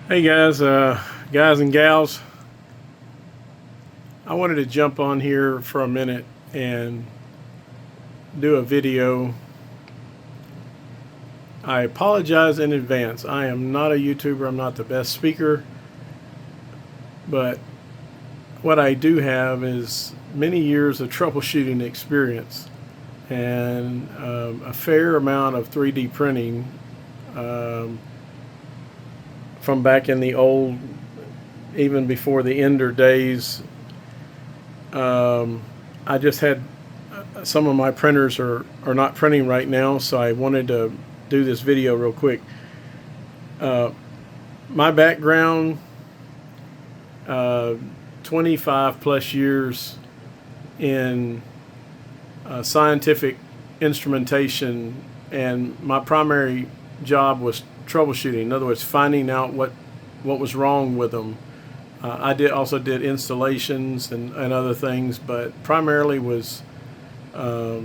Hey guys and gals, I wanted to jump on here for a minute and do a video. I apologize in advance. I am not a YouTuber, I'm not the best speaker, but what I do have is many years of troubleshooting experience and a fair amount of 3D printing um, from back in the old, even before the Ender days. I just had some of my printers are not printing right now, so I wanted to do this video real quick. My background, 25 plus years in scientific instrumentation, and my primary job was troubleshooting. In other words, finding out what was wrong with them. I also did installations and other things, but primarily was, I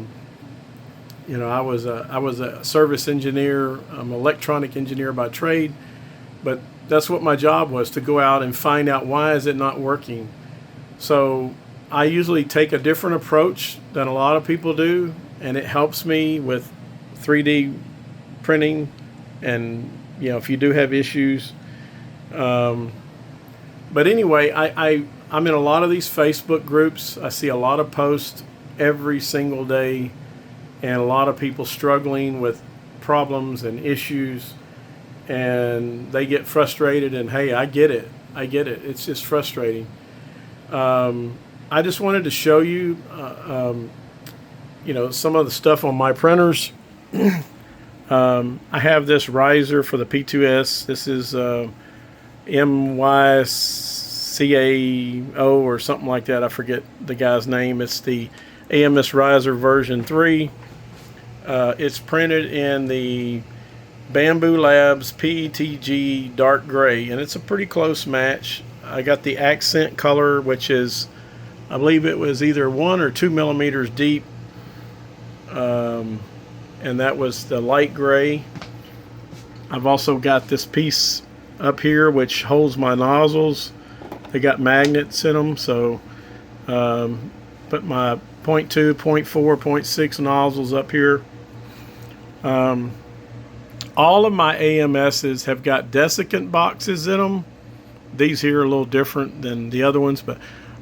was a service engineer. I'm an electronic engineer by trade, but that's what my job was, to go out and find out why is it not working. So I usually take a different approach than a lot of people do, and it helps me with 3D printing. And if you do have issues. But anyway, I'm in a lot of these Facebook groups. I see a lot of posts every single day, and a lot of people struggling with problems and issues, and they get frustrated. And hey, I get it. It's just frustrating. I just wanted to show you, some of the stuff on my printers. I have this riser for the P2S. This is MYCAO or something like that. I forget the guy's name. It's the AMS riser version 3. It's printed in the Bamboo Labs PETG dark gray, and it's a pretty close match. I got the accent color, which is, I believe it was either 1 or 2 millimeters deep, and that was the light gray. I've also got this piece up here which holds my nozzles. They got magnets in them, so put my 0.2, 0.4, 0.6 nozzles up here. All of my AMSs have got desiccant boxes in them. These here are a little different than the other ones, but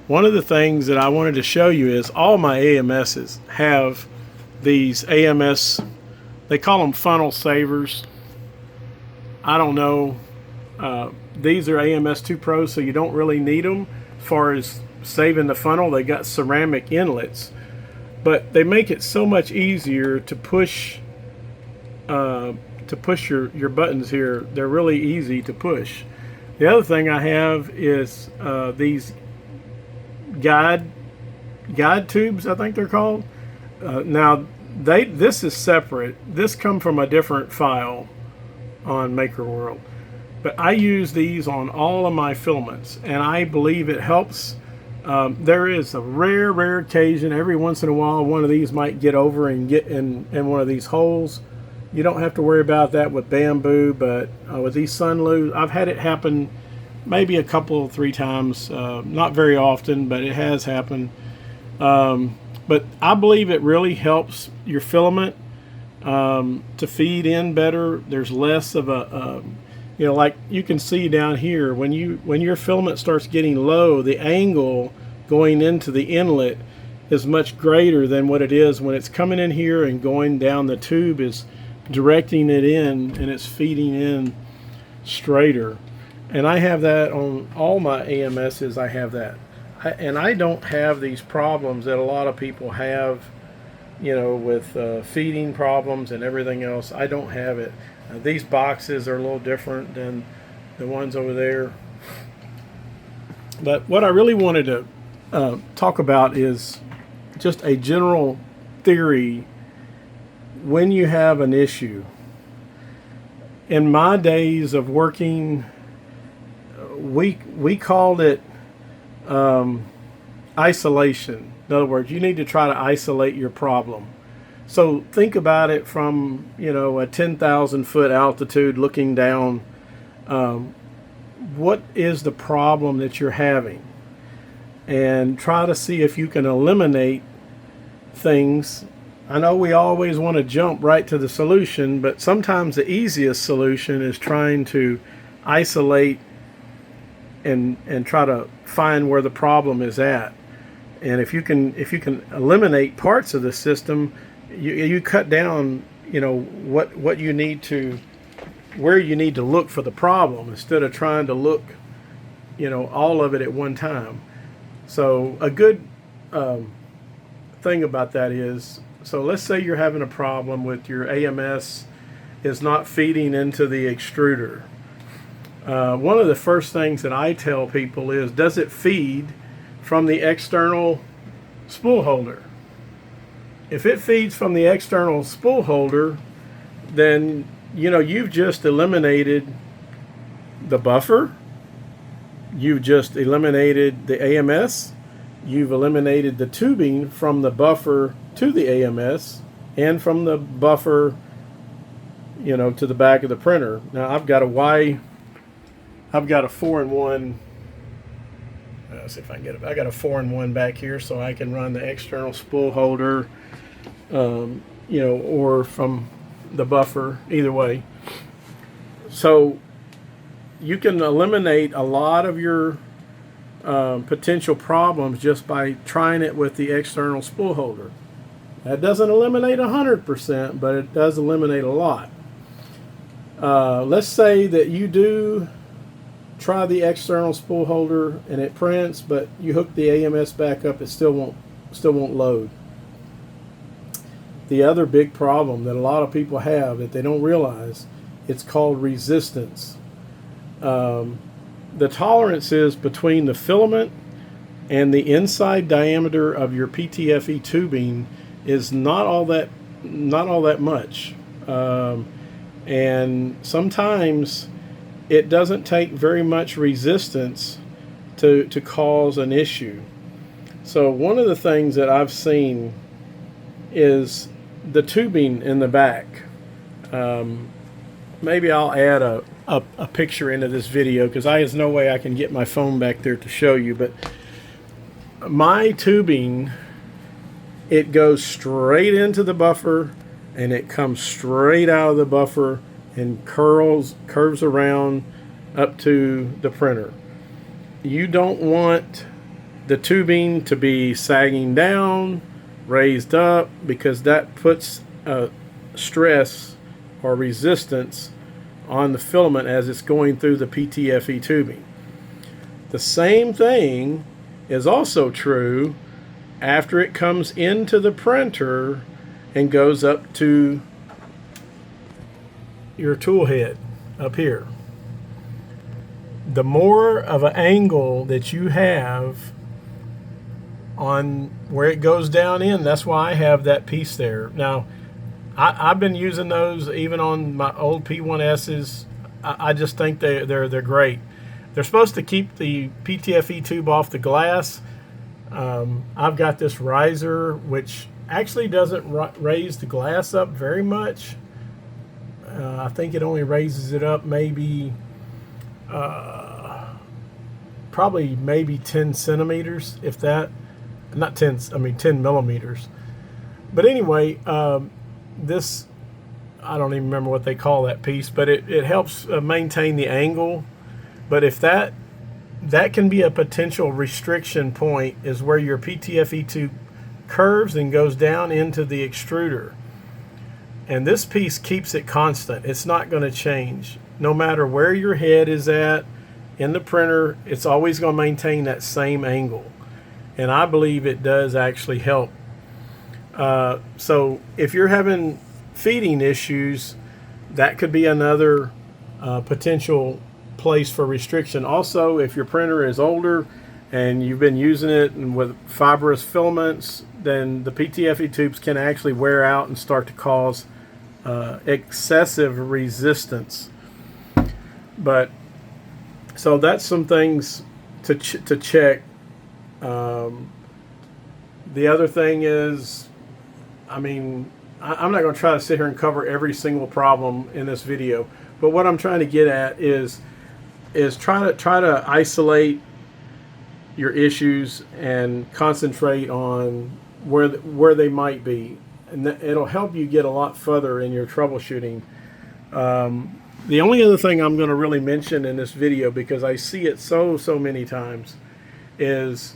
one of the things that I wanted to show you is all my AMSs have these AMS, they call them funnel savers. I don't know. These are AMS 2 Pro, so you don't really need them as far as saving the funnel. They got ceramic inlets, but they make it so much easier to push your buttons here. They're really easy to push. The other thing I have is these guide tubes, I think they're called. Now this is separate. This come from a different file on Maker World, but I use these on all of my filaments, and I believe it helps. There is a rare occasion, every once in a while, one of these might get over and get in one of these holes. You don't have to worry about that with bamboo, but with these Sunloos, I've had it happen maybe a couple, 3 times. Not very often, but it has happened. But I believe it really helps your filament to feed in better. There's less of a, like you can see down here, when your filament starts getting low, the angle going into the inlet is much greater than what it is when it's coming in here and going down the tube, is directing it in, and it's feeding in straighter. And I have that on all my AMSs. I have that. And I don't have these problems that a lot of people have, with feeding problems and everything else. I don't have it. These boxes are a little different than the ones over there. But what I really wanted to talk about is just a general theory when you have an issue. In my days of working, we called it isolation. In other words, you need to try to isolate your problem. So think about it from, a 10,000 foot altitude looking down. what is the problem that you're having, and try to see if you can eliminate things. I know we always want to jump right to the solution, but sometimes the easiest solution is trying to isolate and try to find where the problem is at. And if you can eliminate parts of the system, you cut down, you know, what you need to, where you need to look for the problem, instead of trying to look, you know, all of it at one time. So a good thing about that is, so let's say you're having a problem with your AMS is not feeding into the extruder. One of the first things that I tell people is, does it feed from the external spool holder? If it feeds from the external spool holder, then, you know, you've just eliminated the buffer, you've just eliminated the AMS, you've eliminated the tubing from the buffer to the AMS, and from the buffer, you know, to the back of the printer. Now I've got a 4-in-1. Let's see if I can get it. I got a 4-in-1 back here, so I can run the external spool holder, you know, or from the buffer, either way. So you can eliminate a lot of your potential problems just by trying it with the external spool holder. That doesn't eliminate 100%, but it does eliminate a lot. Let's say that you do try the external spool holder and it prints, but you hook the AMS back up, it still won't load. The other big problem that a lot of people have that they don't realize, it's called resistance. The tolerances between the filament and the inside diameter of your PTFE tubing is not all that much, and sometimes it doesn't take very much resistance to cause an issue. So one of the things that I've seen is the tubing in the back. Maybe I'll add a picture into this video, because there's no way I can get my phone back there to show you, but my tubing, it goes straight into the buffer and it comes straight out of the buffer and curves around up to the printer. You don't want the tubing to be sagging down, raised up, because that puts stress or resistance on the filament as it's going through the PTFE tubing. The same thing is also true after it comes into the printer and goes up to your tool head up here. The more of an angle that you have on where it goes down in, that's why I have that piece there. Now, I've been using those even on my old P1S's. I just think they're great. They're supposed to keep the PTFE tube off the glass. I've got this riser which actually doesn't raise the glass up very much. I think it only raises it up maybe probably maybe 10 centimeters, if that. Not 10, I mean 10 millimeters. But anyway, this, I don't even remember what they call that piece, but it helps maintain the angle. But if that can be a potential restriction point, is where your PTFE tube curves and goes down into the extruder. And this piece keeps it constant. It's not going to change. No matter where your head is at in the printer, it's always going to maintain that same angle. And I believe it does actually help. So if you're having feeding issues, that could be another potential place for restriction. Also, if your printer is older and you've been using it with fibrous filaments, then the PTFE tubes can actually wear out and start to cause excessive resistance. But so that's some things to check. The other thing is, I mean, I'm not going to try to sit here and cover every single problem in this video, but what I'm trying to get at is is try to isolate your issues and concentrate on where they might be, and it'll help you get a lot further in your troubleshooting. The only other thing I'm going to really mention in this video, because I see it so many times, is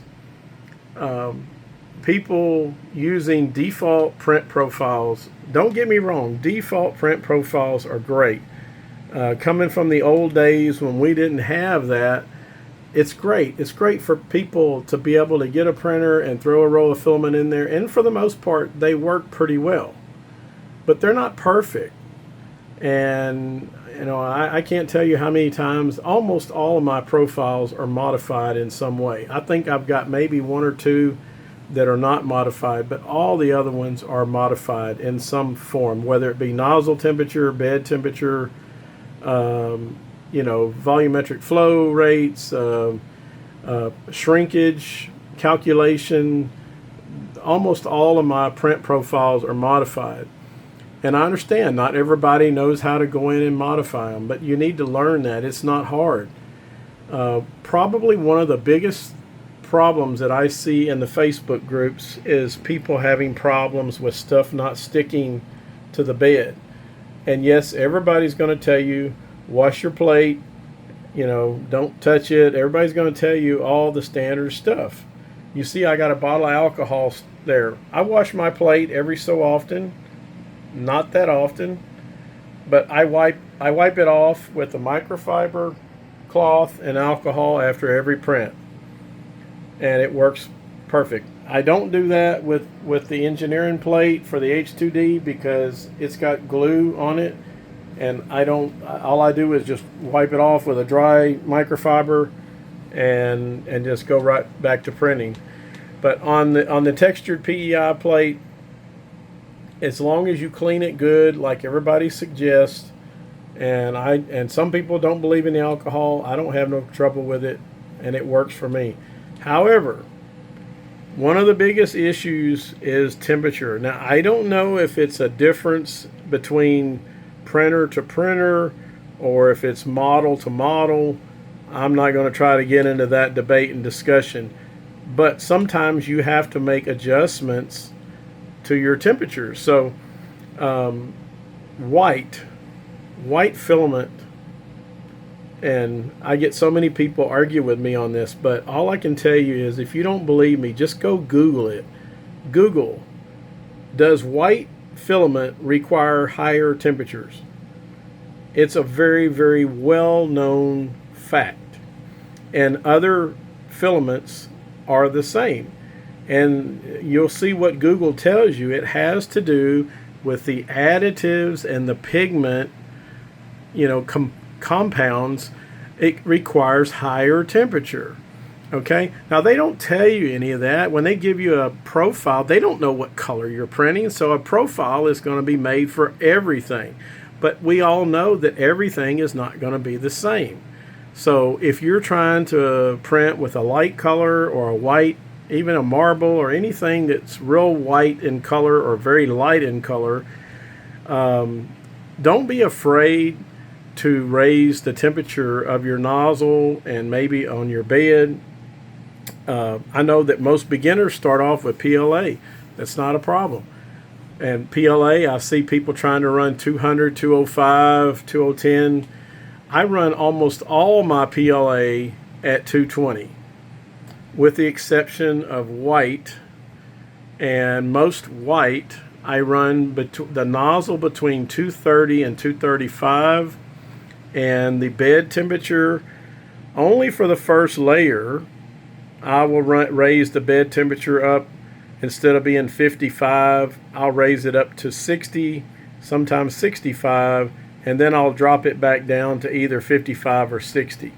people using default print profiles. Don't get me wrong, default print profiles are great. Coming from the old days when we didn't have that, it's great. It's great for people to be able to get a printer and throw a roll of filament in there, and for the most part, they work pretty well. But they're not perfect. And I can't tell you how many times almost all of my profiles are modified in some way. I think I've got maybe one or two that are not modified, but all the other ones are modified in some form, whether it be nozzle temperature, bed temperature, volumetric flow rates, shrinkage calculation. Almost all of my print profiles are modified. And I understand not everybody knows how to go in and modify them, but you need to learn that. It's not hard. Probably one of the biggest problems that I see in the Facebook groups is people having problems with stuff not sticking to the bed. And yes, everybody's going to tell you, wash your plate, don't touch it. Everybody's going to tell you all the standard stuff. You see, I got a bottle of alcohol there. I wash my plate every so often. Not that often, but I wipe it off with a microfiber cloth and alcohol after every print, and it works perfect. I don't do that with the engineering plate for the H2D because it's got glue on it, and all I do is just wipe it off with a dry microfiber and just go right back to printing. But on the textured PEI plate, as long as you clean it good, like everybody suggests, and some people don't believe in the alcohol, I don't have no trouble with it, and it works for me. However, one of the biggest issues is temperature. Now, I don't know if it's a difference between printer to printer or if it's model to model. I'm not going to try to get into that debate and discussion, but sometimes you have to make adjustments to your temperature. So white filament, and I get so many people argue with me on this, but all I can tell you is, if you don't believe me, just go Google it. Google, does white filament require higher temperatures? It's a very well-known fact, and other filaments are the same. And you'll see what Google tells you. It has to do with the additives and the pigment, compounds. It requires higher temperature. Okay? Now, they don't tell you any of that. When they give you a profile, they don't know what color you're printing. So a profile is going to be made for everything. But we all know that everything is not going to be the same. So if you're trying to print with a light color or a white, even a marble or anything that's real white in color or very light in color, don't be afraid to raise the temperature of your nozzle and maybe on your bed. I know that most beginners start off with PLA. That's not a problem. And PLA, I see people trying to run 200, 205, 2010. I run almost all my PLA at 220. With the exception of white, and most white, I run the nozzle between 230 and 235, and the bed temperature, only for the first layer, I will raise the bed temperature up. Instead of being 55, I'll raise it up to 60, sometimes 65, and then I'll drop it back down to either 55 or 60.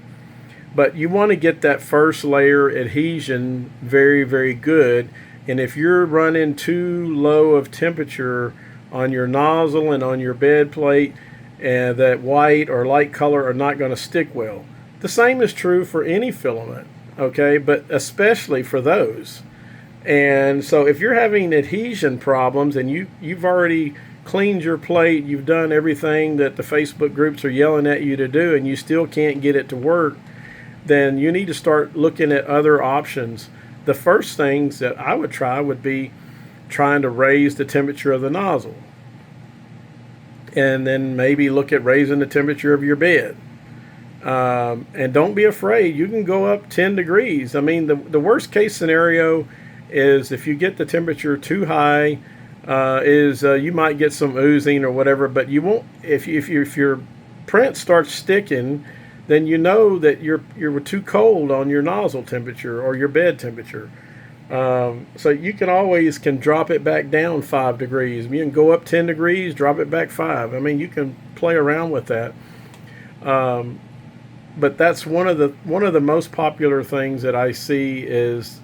But you want to get that first layer adhesion very good. And if you're running too low of temperature on your nozzle and on your bed plate, and that white or light color are not going to stick well. The same is true for any filament, okay, but especially for those. And so if you're having adhesion problems and you've already cleaned your plate, you've done everything that the Facebook groups are yelling at you to do, and you still can't get it to work, then you need to start looking at other options. The first things that I would try would be trying to raise the temperature of the nozzle. And then maybe look at raising the temperature of your bed. And don't be afraid. You can go up 10 degrees. I mean, the worst case scenario is if you get the temperature too high, you might get some oozing or whatever, but you won't. If your print starts sticking, then you know that you're too cold on your nozzle temperature or your bed temperature. So you can always drop it back down 5 degrees. You can go up 10 degrees, drop it back 5. I mean, you can play around with that. But that's one of the most popular things that I see is,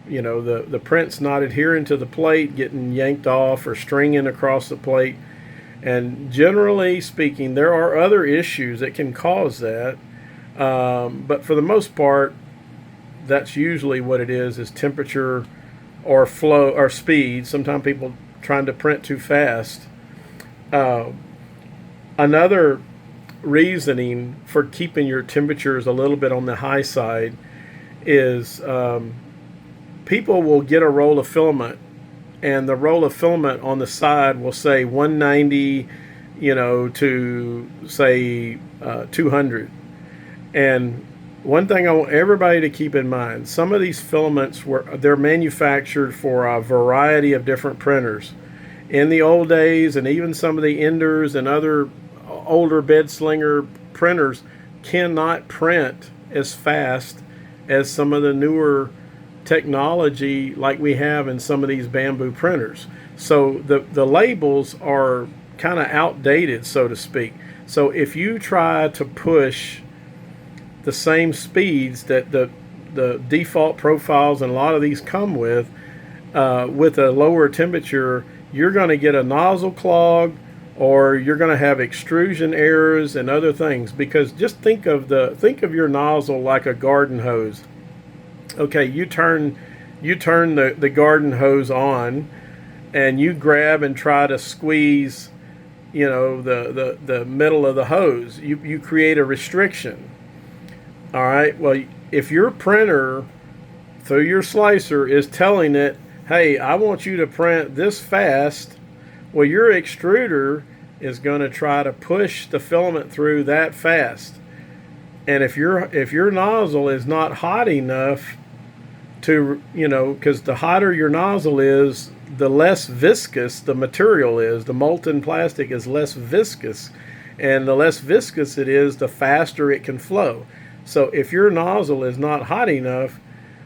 the print's not adhering to the plate, getting yanked off or stringing across the plate. And generally speaking, there are other issues that can cause that. But for the most part, that's usually what it is temperature or flow or speed. Sometimes people trying to print too fast. Another reasoning for keeping your temperatures a little bit on the high side is people will get a roll of filament, and the roll of filament on the side will say 190, to say 200. And one thing I want everybody to keep in mind, some of these filaments they're manufactured for a variety of different printers. In the old days, and even some of the Enders and other older bed slinger printers cannot print as fast as some of the newer technology like we have in some of these bamboo printers. So the labels are kind of outdated, so to speak. So if you try to push the same speeds that the default profiles and a lot of these come with a lower temperature, you're going to get a nozzle clog, or you're going to have extrusion errors and other things. Because just think of your nozzle like a garden hose. Okay, you turn the garden hose on, and you grab and try to squeeze, the middle of the hose. You create a restriction. All right, well, if your printer through your slicer is telling it, hey, I want you to print this fast, well, your extruder is going to try to push the filament through that fast. And if your nozzle is not hot enough to, because the hotter your nozzle is, the less viscous the material is. The molten plastic is less viscous, and the less viscous it is, the faster it can flow. So if your nozzle is not hot enough,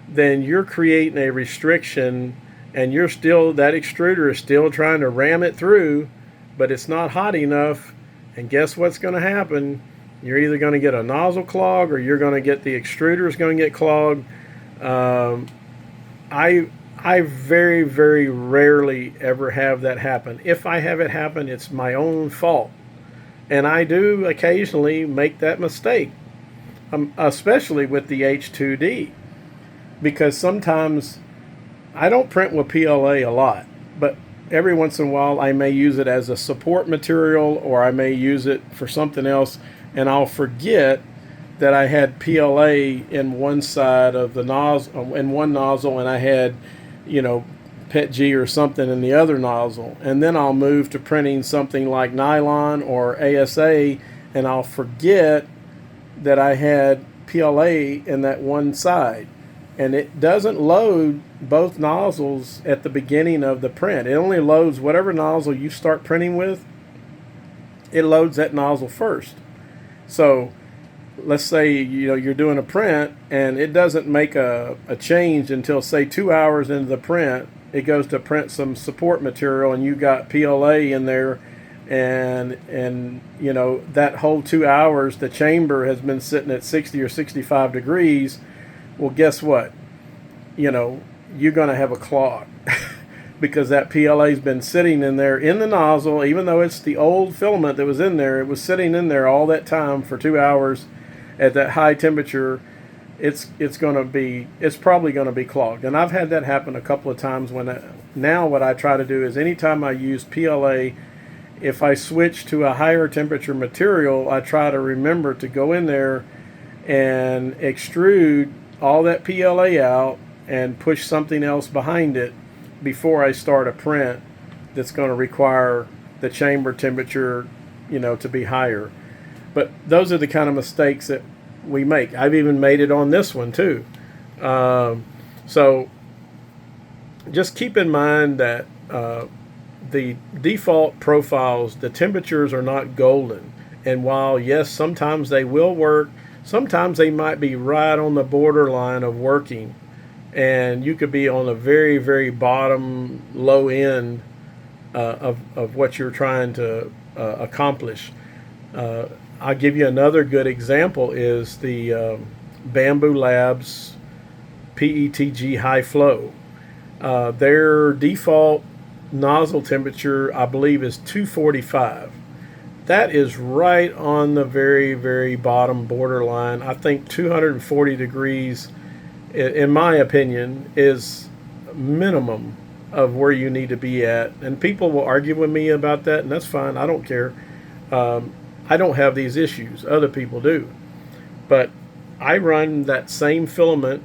then you're creating a restriction, and that extruder is still trying to ram it through, but it's not hot enough. And guess what's going to happen? You're either going to get a nozzle clog, or you're going to get the extruder is going to get clogged. I very, very rarely ever have that happen. If I have it happen, it's my own fault. And I do occasionally make that mistake, especially with the H2D, because sometimes I don't print with PLA a lot, but every once in a while I may use it as a support material, or I may use it for something else, and I'll forget that I had PLA in one side of the nozzle, in one nozzle, and I had, PETG or something in the other nozzle. And then I'll move to printing something like nylon or ASA, and I'll forget that I had PLA in that one side. And it doesn't load both nozzles at the beginning of the print. It only loads whatever nozzle you start printing with. It loads that nozzle first. So let's say you're doing a print, and it doesn't make a change until, say, 2 hours into the print. It goes to print some support material, and you got PLA in there, and that whole 2 hours the chamber has been sitting at 60 or 65 degrees. Well, guess what? You're going to have a clog because that PLA's been sitting in there in the nozzle. Even though it's the old filament that was in there, it was sitting in there all that time for 2 hours at that high temperature. It's probably going to be clogged. And I've had that happen a couple of times. Now what I try to do is anytime I use PLA if I switch to a higher temperature material, I try to remember to go in there and extrude all that PLA out and push something else behind it before I start a print that's going to require the chamber temperature, to be higher. But those are the kind of mistakes that we make. I've even made it on this one too. So just keep in mind that the default profiles, the temperatures are not golden. And while, yes, sometimes they will work, sometimes they might be right on the borderline of working. And you could be on a very, very bottom, low end of what you're trying to accomplish. I'll give you another good example is the Bamboo Labs PETG high flow. Their default nozzle temperature, I believe, is 245. That is right on the very, very bottom borderline. I think 240 degrees, in my opinion, is minimum of where you need to be at. And people will argue with me about that, and that's fine. I don't care. I don't have these issues. Other people do. But I run that same filament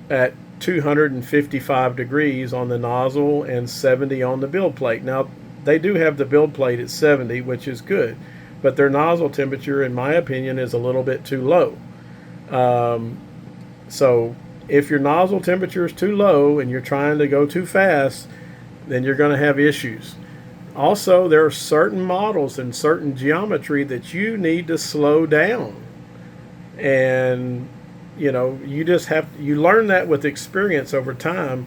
at 255 degrees on the nozzle and 70 on the build plate. Now, they do have the build plate at 70, which is good, but their nozzle temperature, in my opinion, is a little bit too low. So if your nozzle temperature is too low and you're trying to go too fast, then you're going to have issues. Also, there are certain models and certain geometry that you need to slow down. And you learn that with experience over time.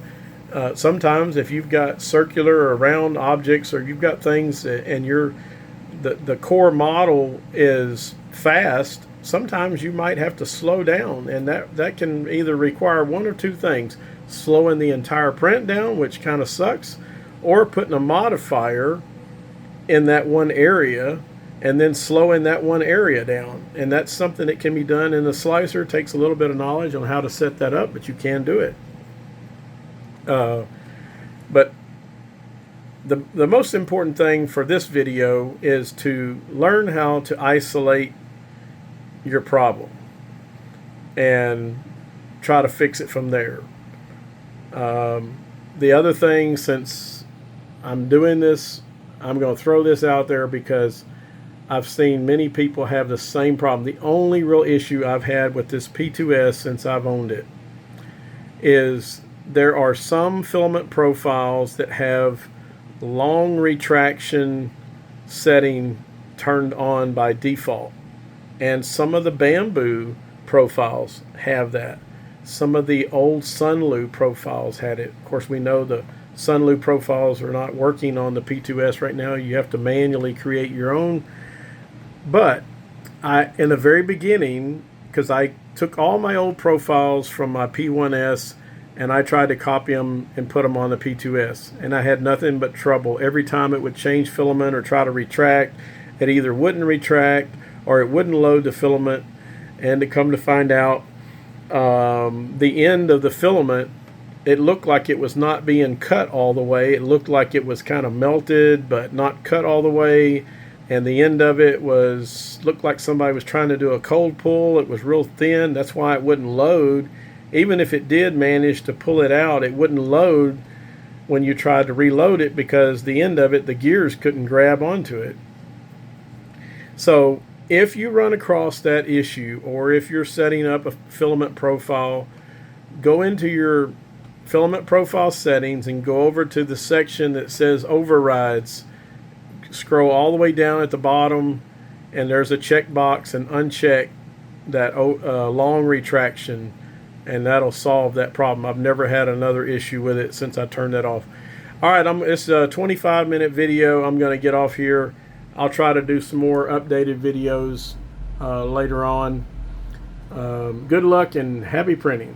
Sometimes if you've got circular or round objects, or you've got things and the core model is fast, sometimes you might have to slow down, and that can either require one or two things: slowing the entire print down, which kind of sucks, or putting a modifier in that one area and then slowing that one area down. And that's something that can be done in the slicer. It takes a little bit of knowledge on how to set that up, but you can do it. But the most important thing for this video is to learn how to isolate your problem and try to fix it from there. The other thing, since I'm doing this, I'm going to throw this out there because I've seen many people have the same problem. The only real issue I've had with this P2S since I've owned it is there are some filament profiles that have long retraction setting turned on by default. And some of the Bamboo profiles have that. Some of the old Sunlu profiles had it. Of course, we know the Sunlu profiles are not working on the P2S right now. You have to manually create your own. But in the very beginning, because I took all my old profiles from my P1S and I tried to copy them and put them on the P2S, and I had nothing but trouble. Every time it would change filament or try to retract, it either wouldn't retract or it wouldn't load the filament. And to come to find out, the end of the filament, it looked like it was not being cut all the way. It looked like it was kind of melted but not cut all the way. And the end of it looked like somebody was trying to do a cold pull. It was real thin. That's why it wouldn't load. Even if it did manage to pull it out, it wouldn't load when you tried to reload it, because the end of it, the gears couldn't grab onto it. So if you run across that issue, or if you're setting up a filament profile, go into your filament profile settings and go over to the section that says overrides. Scroll all the way down at the bottom, and there's a checkbox, and uncheck that long retraction, and that'll solve that problem. I've never had another issue with it since I turned that off. All right, it's a 25-minute video. I'm going to get off here. I'll try to do some more updated videos later on. Good luck and happy printing.